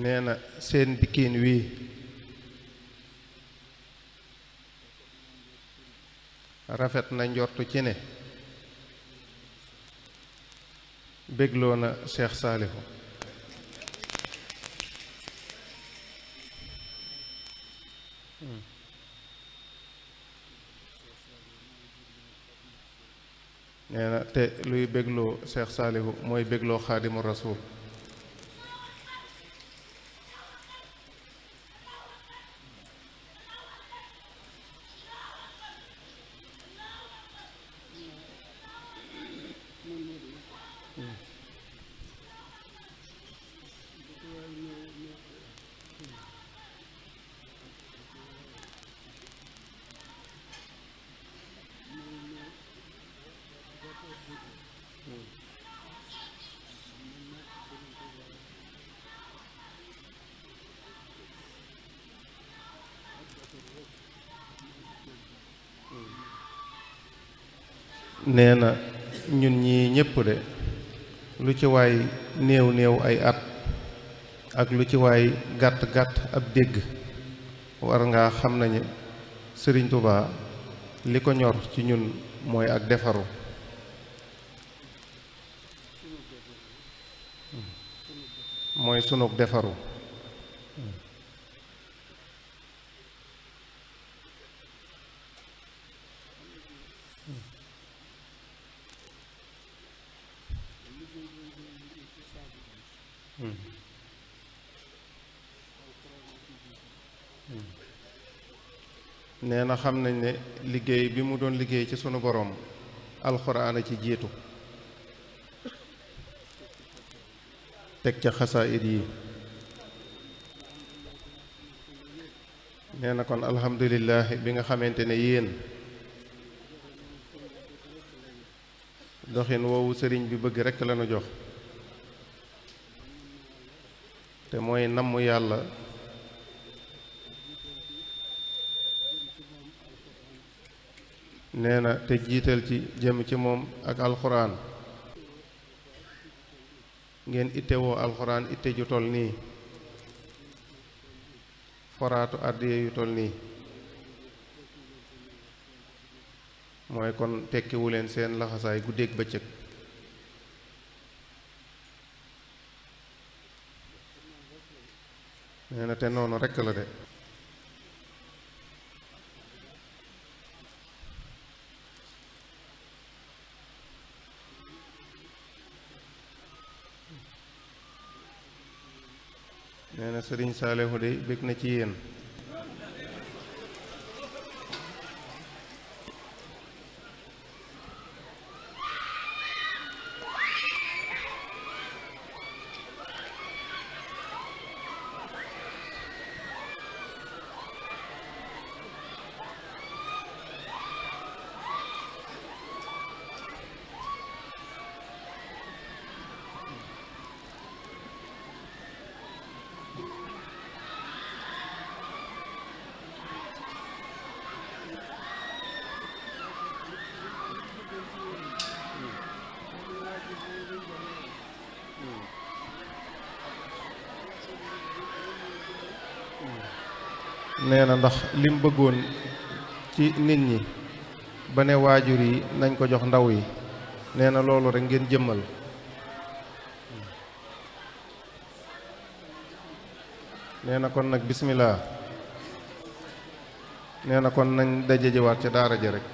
nee na seen dikkiin wii rafet na njortu ci ne bégloo na Cheikh Saalihu nee na te luy bégloo Cheikh Saalihu mooy bégloo Xaadimu Rasuul nee na ñun ñii ñépp de lu ci waay néew néew ay at ak lu ci waay gàtt gàtt ab dégg war ngaa xam nañu Sëriñ Tuubaa li ko ñor ci ñun mooy ak defaru mooy sunug defaru nee na xam nañ ne liggéey bi mu doon liggéey ci sunu boroom alxuraan a ci jiitu teg ca xasaayid yi nee na kon alhamdulilah bi nga xamante ne yéen doxin woowu sëriñ bi bëgg rekk lañu jox te mooy namm yàlla nee na te jiital ci jëm ci moom ak alxuraan ngeen ittewoo alxuraan itte ju toll nii foraatu àddiya yu toll nii mooy kon tekkiwu leen seen laxasaay guddeeg bëccëg nee na te noonu rekk la de nee na Sëriñ Saalihu de bég na ci yéen nee na ndax lim bëggoon ci nit ñi ba ne waajur yi nañ ko jox ndaw yi nee na loolu rekk ngeen jëmmal nee na kon nag bismillah nee na kon nañ daje jiwaat ca daara ja rekk